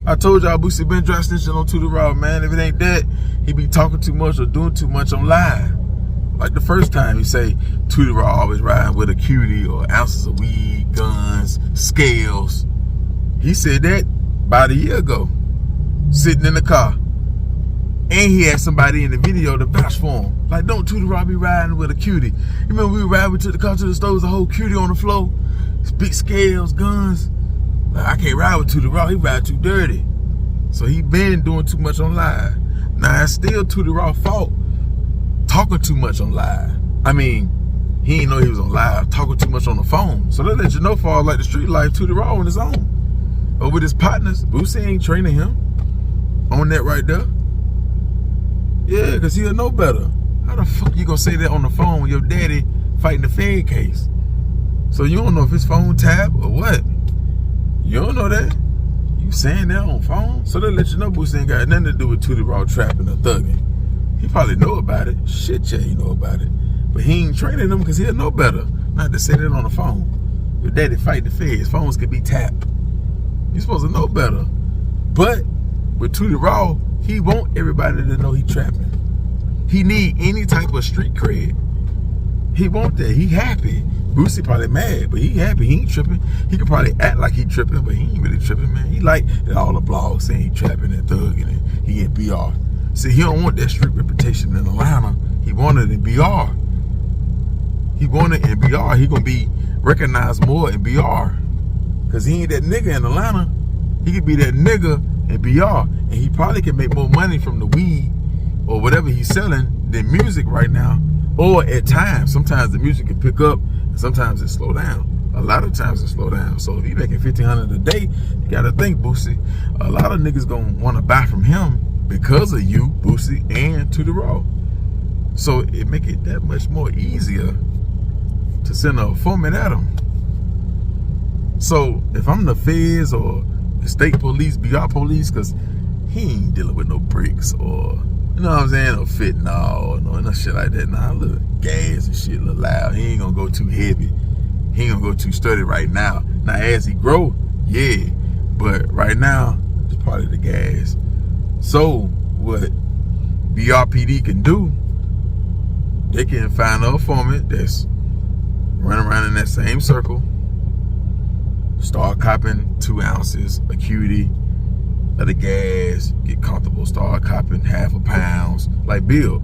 I told y'all Boosie been dry snitching on Tootie Raww, man. If it ain't that, he be talking too much or doing too much on live. Like the first time he say Tootie Raww always riding with a cutie or ounces of weed, guns, scales. He said that about a year ago, sitting in the car. And he had somebody in the video to vouch for him. Like, don't Tootie Raww be riding with a cutie. You remember we ride, we took the car to the store, was a whole cutie on the floor. Big scales, guns. Like, I can't ride with Tootie Raww, he ride too dirty. So he been doing too much on live. Now it's still Tootie Raww's fault talking too much on live. I mean, he didn't know he was on live, talking too much on the phone. So that let you know for all like the street life, Tootie Raww on his own. But with his partners, Boosie ain't training him on that right there. Yeah, because he'll know better. How the fuck you gonna say that on the phone when your daddy fighting the Fed case? So you don't know if his phone tap or what? You don't know that? You saying that on phone? So they let you know Boosie ain't got nothing to do with Tootie Raww trapping or thugging. He probably know about it. Shit, yeah, he know about it. But he ain't training them because he'll know better. Not to say that on the phone. Your daddy fight the feds. Phones can be tapped. You're supposed to know better. But with Tootie Raww, he want everybody to know he trapping. He need any type of street cred. He want that. He happy. Boosie probably mad, but he happy. He ain't tripping. He could probably act like he tripping, but he ain't really tripping, man. He like that all the blogs saying he trapping and thugging and he in BR. See, he don't want that street reputation in Atlanta. He want it in BR. He want it in BR. He gonna be recognized more in BR. Cause he ain't that nigga in Atlanta. He could be that nigga in BR. And he probably can make more money from the weed or whatever he's selling than music right now. Or at times, sometimes the music can pick up and sometimes it slow down. A lot of times it slow down. So if you making $1,500 a day, you gotta think, Boosie, a lot of niggas gonna wanna buy from him because of you, Boosie, and Tootie Raww. So it make it that much more easier to send a informant at him. So if I'm the feds or the state police, BR police, cause he ain't dealing with no bricks or, you know what I'm saying, or fentanyl or no shit like that. Nah, look, gas and shit look loud. He ain't gonna go too heavy. He ain't gonna go too sturdy right now. Now as he grow, yeah, but right now, it's probably the gas. So what BRPD can do, they can find a informant that's running around in that same circle, start copping 2 ounces, a cutie of the gas, get comfortable, start copping half a pound, like Bill,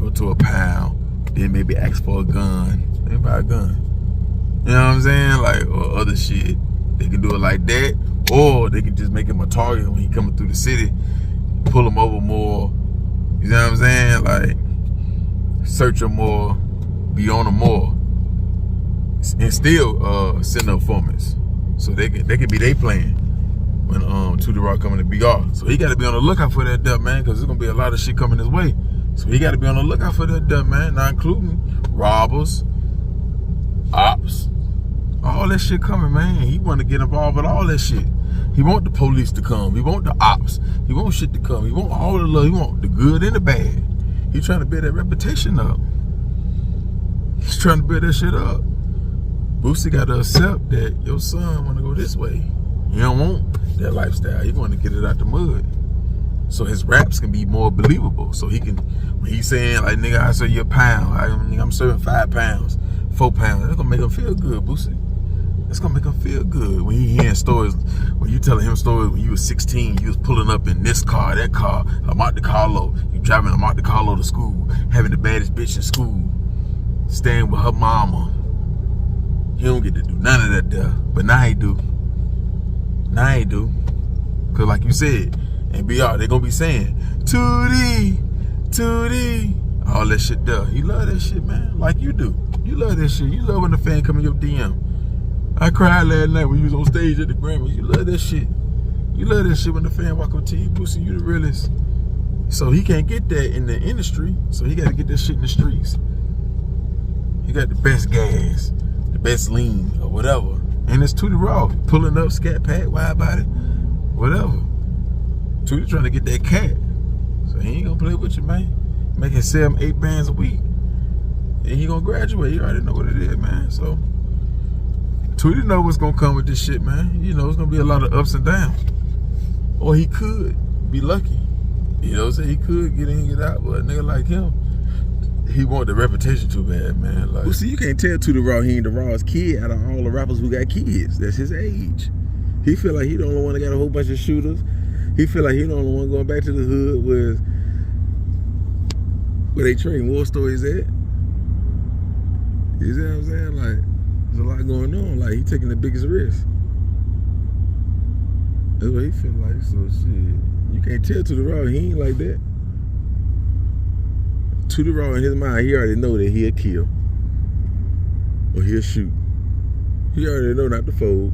go to a pound, then maybe ask for a gun, maybe buy a gun. You know what I'm saying? Like, or other shit. They can do it like that, or they can just make him a target when he coming through the city, pull him over more, you know what I'm saying? Like, search him more, be on him more, and still send up informants. So they can be their plan when Tootie Raww coming to BR. So he got to be on the lookout for that duck, man, because there's going to be a lot of shit coming his way. So he got to be on the lookout for that duck, man, not including robbers, ops, all that shit coming, man. He want to get involved with all that shit. He want the police to come. He want the ops. He want shit to come. He want all the love. He want the good and the bad. He trying to build that reputation up. He's trying to build that shit up. Boosie got to accept that your son want to go this way. He don't want that lifestyle. He want to get it out the mud. So his raps can be more believable. So he can, when he's saying, like, nigga, I serve you a pound. I'm serving 5 pounds, 4 pounds. That's going to make him feel good, Boosie. That's going to make him feel good. When he hearing stories, when you telling him stories when you was 16, you was pulling up in this car, that car, a Monte Carlo. You driving a Monte Carlo to school, having the baddest bitch in school, staying with her mama. He don't get to do none of that there. But now he do. Now he do. Because like you said, in BR, they going to be saying, Tootie, Tootie. All that shit there. You love that shit, man. Like you do. You love that shit. You love when the fan come in your DM. I cried last night when you was on stage at the Grammys. You love that shit. You love that shit when the fan walk up to you, Boosie, you the realest. So he can't get that in the industry, so he got to get that shit in the streets. He got the best gas, the best lean, or whatever. And it's Tootie Raww, pulling up, scat pack, wide body, whatever. Tootie trying to get that cat. So he ain't gonna play with you, man. Making 7, 8 bands a week. And he gonna graduate. You already know what it is, man. So Tootie know what's gonna come with this shit, man. You know, it's gonna be a lot of ups and downs. Or he could be lucky. You know what I'm saying? He could get in and get out, but a nigga like him, he want the reputation too bad, man. Like, see, you can't tell Tootie Raww he ain't the rawest kid out of all the rappers who got kids. That's his age. He feel like he the only one that got a whole bunch of shooters. He feel like he the only one going back to the hood where they train war stories at. You see what I'm saying? Like, there's a lot going on. Like, he taking the biggest risk. That's what he feel like. So shit, you can't tell Tootie Raww he ain't like that. Tootie Raww in his mind, he already know that he'll kill or he'll shoot. He already know not to fold.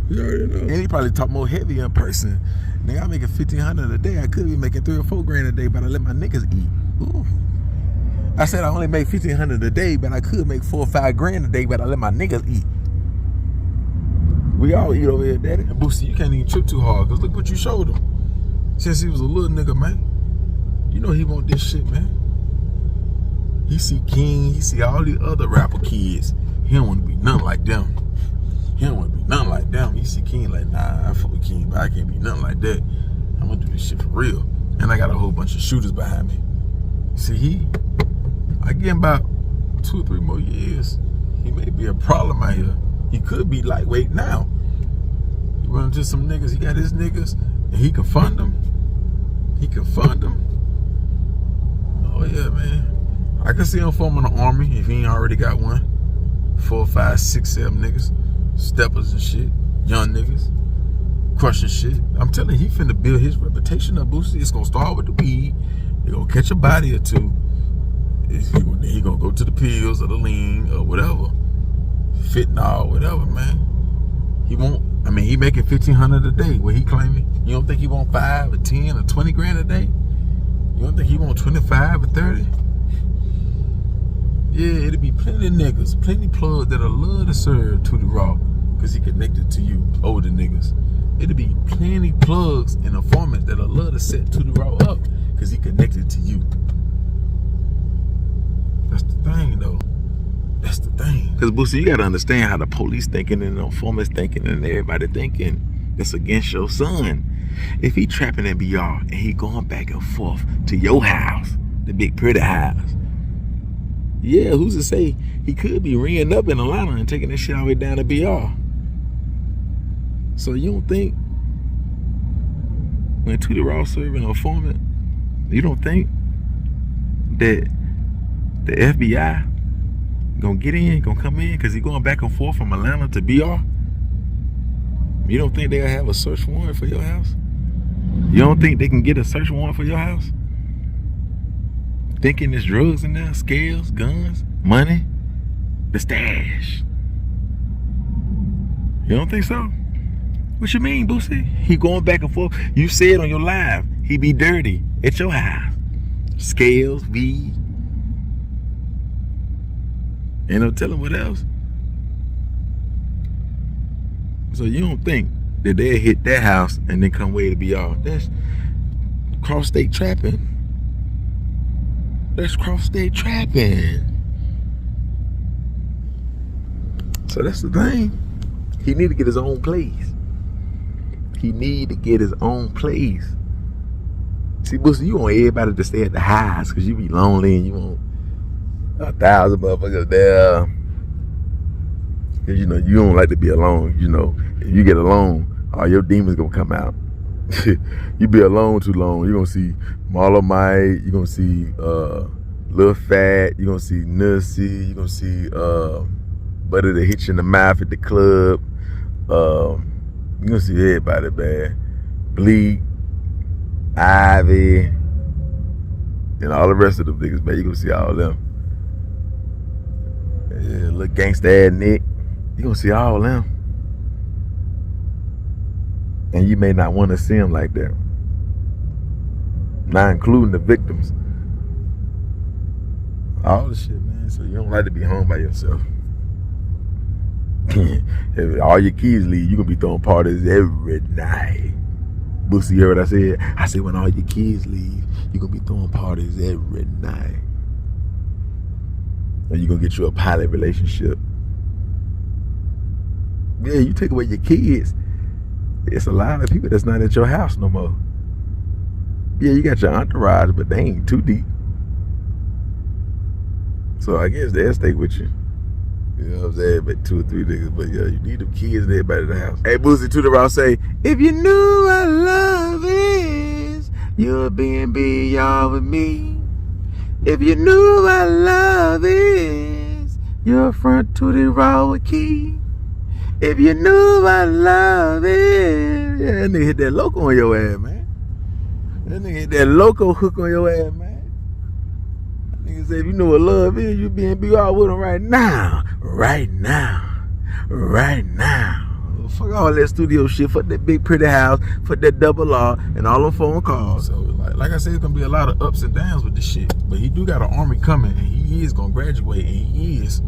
He already know. And he probably talk more heavy in person. Nigga, I'm making $1,500 a day. I could be making $3 or $4 grand a day, but I let my niggas eat. Ooh. I said I only make $1,500 a day, but I could make $4 or $5 grand a day, but I let my niggas eat. We all eat over here, daddy. And Boosie, you can't even trip too hard, because look what you showed him. Since he was a little nigga, man. You know he want this shit, man. He see King, he see all the other rapper kids. He don't want to be nothing like them. He don't want to be nothing like them. He see King like, nah, I fuck with King, but I can't be nothing like that. I'm gonna do this shit for real. And I got a whole bunch of shooters behind me. See, I give him about 2 or 3 more years. He may be a problem out here. He could be lightweight now. He run into some niggas, he got his niggas, and he can fund them. He can fund them. Oh yeah, man. I can see him forming an army if he ain't already got one. 4, 5, 6, 7 niggas. Steppers and shit. Young niggas. Crushing shit. I'm telling you, he finna build his reputation up, Boosie. It's gonna start with the weed. He gonna catch a body or two. He gonna go to the pills or the lean or whatever. Fentanyl, whatever, man. He won't, I mean, he making $1,500 a day. What he claiming? You don't think he want 5 or 10 or 20 grand a day? You don't think he want 25 or 30? Yeah, it'll be plenty of niggas, plenty plugs that'll love to serve Tootie Raww because he connected to you, older niggas. It'll be plenty plugs and informants that'll love to set Tootie Raww up because he connected to you. That's the thing, though. That's the thing. Because, Boosie, you got to understand how the police thinking and the informants thinking and everybody thinking that's against your son. If he trapping in BR and he going back and forth to your house, the big pretty house, yeah, who's to say he could be ringing up in Atlanta and taking this shit all the way down to BR? So you don't think when Tootie Raww serving an informant, you don't think that the FBI gonna get in, gonna come in, because he going back and forth from Atlanta to BR? You don't think they'll have a search warrant for your house? You don't think they can get a search warrant for your house? Thinking there's drugs in there, scales, guns, money, the stash. You don't think so? What you mean, Boosie? He going back and forth. You said on your live, he be dirty at your house. Scales, weed. Ain't no telling what else. So you don't think that they'll hit that house and then come way to BR? That's cross-state trapping. That's cross-state trapping. So that's the thing. He need to get his own place. He need to get his own place. See, Boosie, you want everybody to stay at the house because you be lonely and you want 1,000 motherfuckers there. Because, you know, you don't like to be alone. You know, if you get alone, all your demons gonna come out. You be alone too long, you're gonna see Marlo Mike, you're gonna see Lil Fat, you're gonna see Nussy, you're gonna see Buddy that hit you in the mouth at the club. You're gonna see everybody, man. Bleak, Ivy, and all the rest of them niggas, man. You're gonna see all of them. Yeah, little gangsta ass Nick. You're gonna see all of them. And you may not want to see them like that. Not including the victims. All the shit, man. So you don't like to be home by yourself. If all your kids leave, you're going to be throwing parties every night. Boosie, you heard what I said? I said when all your kids leave, you're going to be throwing parties every night. And you're going to get you a pilot relationship. Yeah, you take away your kids, It's a lot of people that's not at your house no more. Yeah, you got your entourage, but they ain't too deep. So I guess they'll stay with you. You know what I'm saying? But 2 or 3 niggas. But yeah, you need them kids and everybody in the house. Hey, Boosie, Tootie Raww say, if you knew what love is, you'd be and be y'all with me. If you knew what love is, you're front Tootie Raww with key. If you knew what love is, yeah, that nigga hit that loco on your ass, man. That nigga hit that loco hook on your ass, man. That nigga said, if you know what love is, you be all with him right now. Right now. Right now. Fuck all that studio shit. Fuck that big pretty house. Fuck that double R and all them phone calls. So like I said, it's gonna be a lot of ups and downs with this shit. But he do got an army coming, and he is gonna graduate, and he is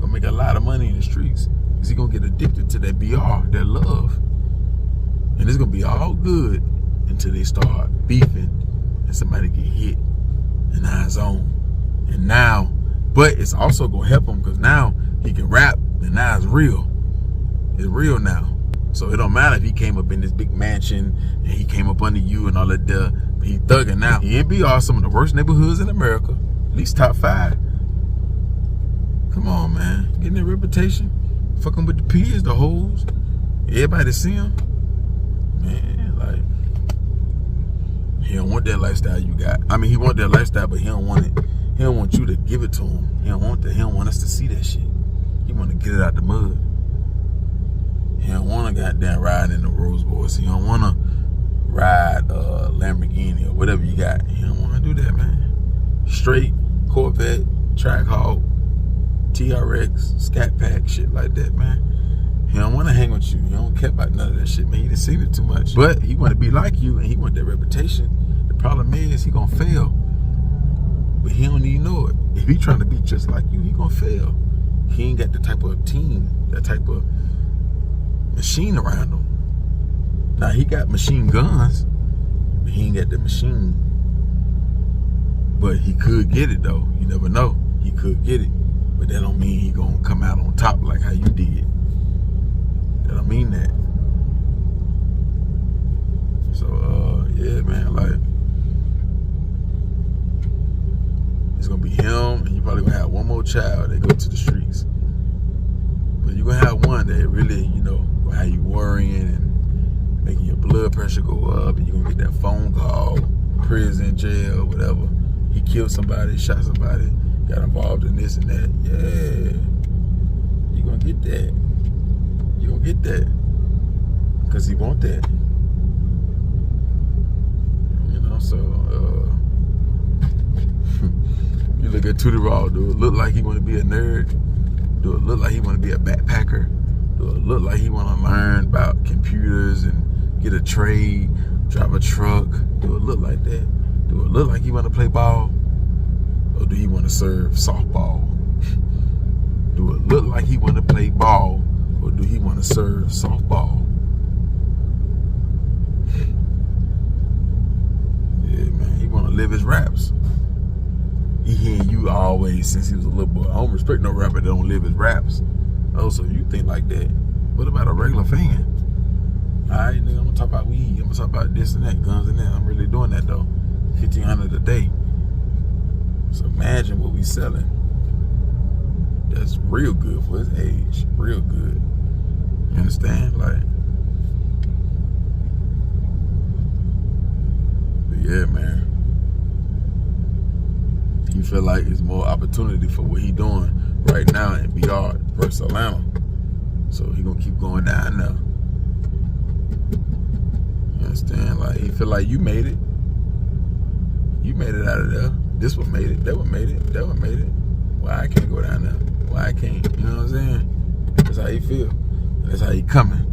gonna make a lot of money in the streets. Cause he gonna get addicted to that BR, that love. And it's gonna be all good until they start beefing and somebody get hit and now it's on. And now, but it's also gonna help him because now he can rap and now it's real. It's real now. So it don't matter if he came up in this big mansion and he came up under you and all that there. He thugging now. He in BR, some of the worst neighborhoods in America. At least top 5. Come on, man. Getting that reputation. Fucking with the peers, the hoes. Everybody see him. Man, like, he don't want that lifestyle you got. I mean, he want that lifestyle, but he don't want it. He don't want you to give it to him. He don't want that. He don't want us to see that shit. He want to get it out the mud. He don't want to goddamn ride in the Rolls Royce. He don't want to ride Lamborghini or whatever you got. He don't want to do that, man. Straight Corvette, Trackhawk, TRX, Scat Pack, shit like that, man. He don't want to hang with you. He don't care about none of that shit, man. He done seen it too much. But he want to be like you, and he want that reputation. The problem is he gonna fail. But he don't even know it. If he trying to be just like you, he gonna fail. He ain't got the type of team, that type of machine around him. Now he got machine guns, but he ain't got the machine. But he could get it though. You never know. He could get it. But that don't mean he gonna come out on top like how you did. That don't mean that. So yeah, man, like it's gonna be him, and you probably gonna have one more child that go to the streets. But you're gonna have one that really, you know, gonna have you worrying and making your blood pressure go up, and you're gonna get that phone call, prison, jail, whatever. He killed somebody, shot somebody, got involved in this and that. Yeah, you're gonna get that. You're gonna get that. Because he want that. You know, so you look at Tootie Raww, do it look like he wanna be a nerd? Do it look like he wanna be a backpacker? Do it look like he wanna learn about computers and get a trade, drive a truck? Do it look like that? Do it look like he wanna play ball? Or do he wanna serve softball? Do it look like he wanna play ball? Or do he wanna serve softball? Yeah, man, he wanna live his raps. He hearing you always since he was a little boy. I don't respect no rapper that don't live his raps. Oh, so you think like that. What about a regular fan? Alright, nigga, I'm gonna talk about weed. I'm gonna talk about this and that, guns and that. I'm really doing that though. $1,500 a day. So imagine what we selling. That's real good for his age. Real good. You understand? Like, but yeah, man. He feel like it's more opportunity for what he doing right now in BR versus Atlanta. So he gonna keep going down there. You understand? Like, he feel like you made it. You made it out of there. This one made it. That one made it. That one made it. Why I can't go down there? Why I can't? You know what I'm saying? That's how he feel. And that's how he coming.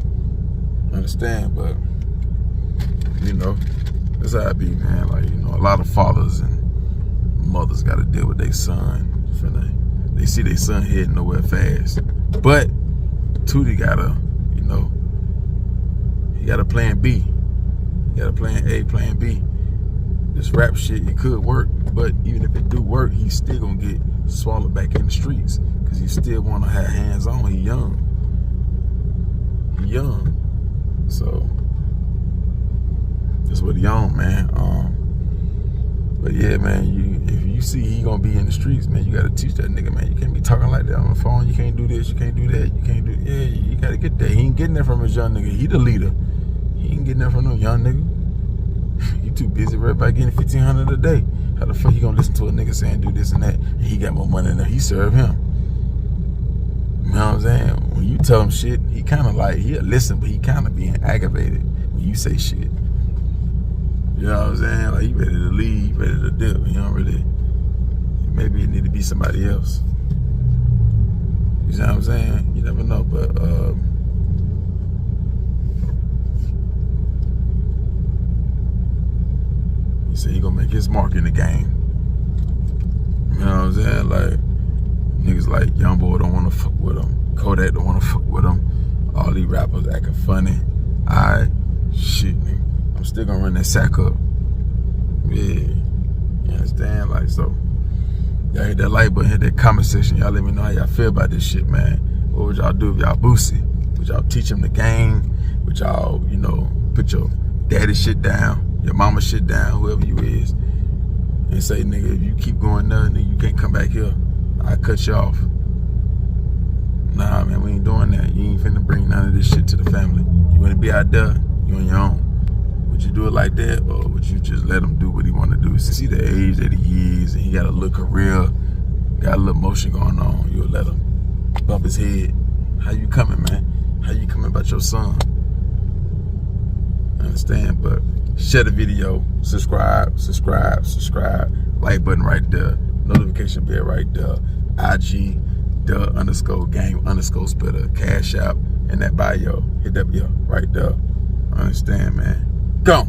Understand? But, you know, that's how it be, man. Like, you know, a lot of fathers and mothers got to deal with their son. They see their son heading nowhere fast. But Tootie got a, you know, he got a plan B. He got a plan A, plan B. This rap shit, it could work, but even if it do work, he's still gonna get swallowed back in the streets because he still wanna have hands on. He young. He young. So that's what he on, man. But yeah, man, if you see he gonna be in the streets, man, you gotta teach that nigga, man. You can't be talking like that on the phone. You can't do this, you can't do that, you can't do. Yeah, you gotta get that. He ain't getting that from his young nigga. He the leader. He ain't getting that from no young nigga. You too busy worried about getting $1,500 a day. How the fuck you gonna listen to a nigga saying do this and that, and he got more money than he serve him? You know what I'm saying? When you tell him shit, he kind of like, he'll listen, but he kind of being aggravated when you say shit. You know what I'm saying? Like, he ready to leave, he ready to dip. He don't really, maybe it need to be somebody else. You know what I'm saying? You never know, but he said he gonna make his mark in the game. You know what I'm saying? Like, niggas like Youngboy don't wanna fuck with him. Kodak don't wanna fuck with him. All these rappers acting funny. Alright, shit, nigga. I'm still gonna run that sack up. Yeah. You understand? Like, so, y'all hit that like button, hit that comment section. Y'all let me know how y'all feel about this shit, man. What would y'all do if y'all Boosie? Would y'all teach him the game? Would y'all, you know, put your daddy shit down, your mama shit down, whoever you is, and say, nigga, if you keep going there, nigga, you can't come back here. I cut you off. Nah, man, we ain't doing that. You ain't finna bring none of this shit to the family. You wanna be out there, you on your own. Would you do it like that, or would you just let him do what he want to do? Since he the age that he is, and he got a little career, got a little motion going on, you'll let him bump his head. How you coming, man? How you coming about your son? I understand, but share the video, subscribe, like button right there, notification bell right there, IG, _game_spitter, Cash App, and that bio. Hit that, yeah, right there. I understand, man. Go.